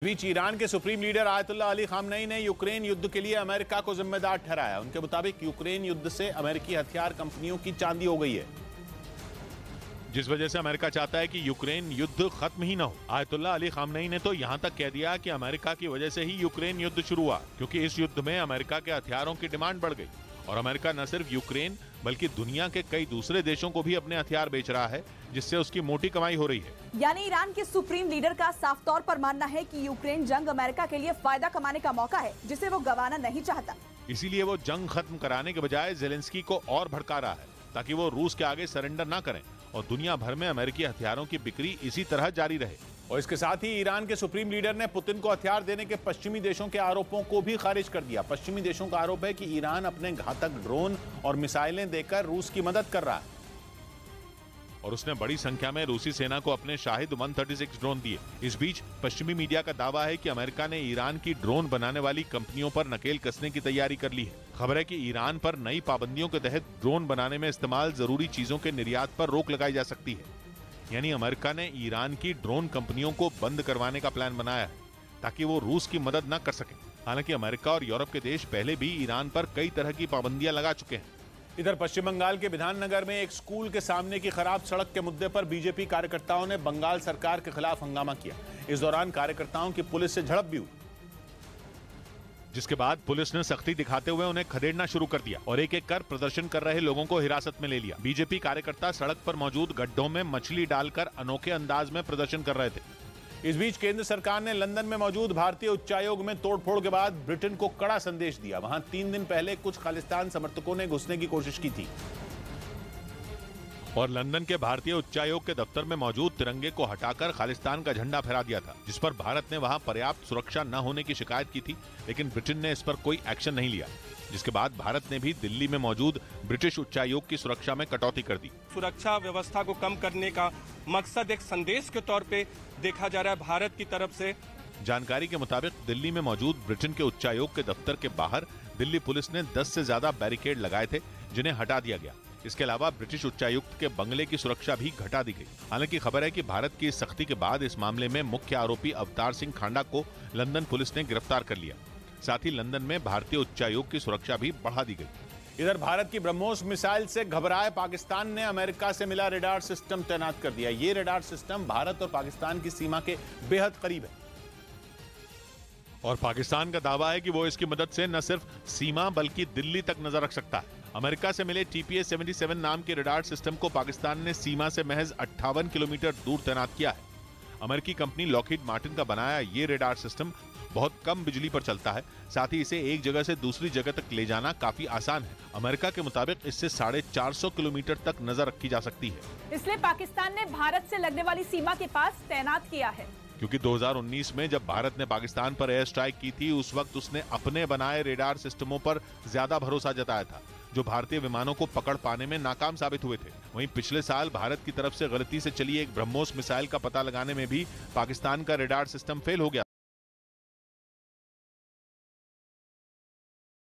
बीच Iran के supreme leader Ayatollah Ali Khamenei ने Ukraine युद्ध के लिए अमेरिका को जिम्मेदार ठहराया। उनके मुताबिक यूक्रेन युद्ध से अमेरिकी हथियार कंपनियों की चांदी हो गई है, जिस वजह से अमेरिका चाहता है कि यूक्रेन युद्ध खत्म ही न हो। आयतुल्लाह अली खामनेई ने तो यहां तक कह दिया कि अमेरिका की वजह से ही यूक्रेन युद्ध शुरू हुआ, क्योंकि इस युद्ध में अमेरिका के हथियारों की डिमांड बढ़ गई और अमेरिका न सिर्फ यूक्रेन बल्कि दुनिया के कई दूसरे देशों को भी अपने हथियार बेच रहा है, जिससे उसकी मोटी कमाई हो रही है। यानी ईरान के सुप्रीम लीडर का साफ तौर पर मानना है कि यूक्रेन जंग अमेरिका के लिए फायदा कमाने का मौका है, जिसे वो गंवाना नहीं चाहता। इसीलिए वो जंग खत्म कराने के बजाय जेलेंस्की को और भड़का रहा है, ताकि वो रूस के आगे सरेंडर ना करें और दुनिया भर में अमेरिकी हथियारों की बिक्री इसी तरह जारी रहे। और इसके साथ ही ईरान के सुप्रीम लीडर ने पुतिन को हथियार देने के पश्चिमी देशों के आरोपों को भी खारिज कर दिया। पश्चिमी देशों का आरोप है कि ईरान अपने घातक ड्रोन और मिसाइलें देकर रूस की मदद कर रहा है और उसने बड़ी संख्या में रूसी सेना को अपने शाहिद 136 ड्रोन दिए। इस बीच पश्चिमी मीडिया का दावा है कि अमेरिका ने ईरान की ड्रोन बनाने वाली कंपनियों पर नकेल कसने की तैयारी कर ली है। खबर है कि ईरान पर नई पाबंदियों के तहत ड्रोन बनाने में इस्तेमाल जरूरी चीजों के निर्यात पर रोक लगाई जा सकती है। यानी अमेरिका ने ईरान की ड्रोन कंपनियों को बंद करवाने का प्लान बनाया है, ताकि वो रूस की मदद न कर सके। हालांकि अमेरिका और यूरोप के देश पहले भी ईरान पर कई तरह की पाबंदियां लगा चुके हैं। इधर पश्चिम बंगाल के विधाननगर में एक स्कूल के सामने की खराब सड़क के मुद्दे पर बीजेपी कार्यकर्ताओं ने बंगाल सरकार के खिलाफ हंगामा किया। इस दौरान कार्यकर्ताओं की पुलिस से झड़प भी हुई, जिसके बाद पुलिस ने सख्ती दिखाते हुए उन्हें खदेड़ना शुरू कर दिया और एक एक कर प्रदर्शन कर रहे लोगों को हिरासत में ले लिया। बीजेपी कार्यकर्ता सड़क पर मौजूद गड्ढों में मछली डालकर अनोखे अंदाज में प्रदर्शन कर रहे थे। इस बीच केंद्र सरकार ने लंदन में मौजूद भारतीय उच्चायोग में तोड़फोड़ के बाद ब्रिटेन को कड़ा संदेश दिया। वहां 3 दिन पहले कुछ खालिस्तान समर्थकों ने घुसने की कोशिश की थी और लंदन के भारतीय उच्चायोग के दफ्तर में मौजूद तिरंगे को हटाकर खालिस्तान का झंडा फहरा दिया था, जिस पर भारत ने वहां पर्याप्त सुरक्षा न होने की शिकायत की थी, लेकिन ब्रिटेन ने इस पर कोई एक्शन नहीं लिया। जिसके बाद भारत ने भी दिल्ली में मौजूद ब्रिटिश उच्चायोग की सुरक्षा में कटौती कर दी। सुरक्षा व्यवस्था को कम करने का मकसद एक संदेश के तौर पे देखा जा रहा है भारत की तरफ से। जानकारी के मुताबिक दिल्ली में मौजूद ब्रिटेन के उच्चायोग के दफ्तर के बाहर दिल्ली पुलिस ने 10 से ज्यादा बैरिकेड लगाए थे, जिन्हें हटा दिया गया। इसके अलावा ब्रिटिश उच्चायुक्त के बंगले की सुरक्षा भी घटा दी गई। हालांकि खबर है कि भारत की इस सख्ती के बाद इस मामले में मुख्य आरोपी अवतार सिंह खांडा को लंदन पुलिस ने गिरफ्तार कर लिया। साथ ही लंदन में भारतीय उच्चायोग की सुरक्षा भी बढ़ा दी गई। इधर भारत की ब्रह्मोस मिसाइल से घबराए पाकिस्तान ने अमेरिका से मिला रडार सिस्टम तैनात कर दिया। ये रडार सिस्टम भारत और पाकिस्तान की सीमा के बेहद करीब है और पाकिस्तान का दावा है कि वो इसकी मदद से न सिर्फ सीमा बल्कि दिल्ली तक नजर रख सकता है। अमेरिका से मिले TPS-77 नाम के रडार सिस्टम को पाकिस्तान ने सीमा से महज 58 किलोमीटर दूर तैनात किया है। अमेरिकी कंपनी लॉकहीड मार्टिन का बनाया ये रडार सिस्टम बहुत कम बिजली पर चलता है, साथ ही इसे एक जगह से दूसरी जगह तक ले जाना काफी आसान है। अमेरिका के मुताबिक इससे 450 किलोमीटर तक नजर रखी जा सकती है। इसलिए पाकिस्तान ने भारत से लगने वाली सीमा के पास तैनात किया है। क्योंकि 2019 में जब भारत ने पाकिस्तान पर एयर स्ट्राइक की थी, उस वक्त उसने अपने बनाए रेडार सिस्टमों पर ज्यादा भरोसा जताया था, जो भारतीय विमानों को पकड़ पाने में नाकाम साबित हुए थे। वहीं पिछले साल भारत की तरफ से गलती से चली एक ब्रह्मोस मिसाइल का पता लगाने में भी पाकिस्तान का रेडार सिस्टम फेल हो गया।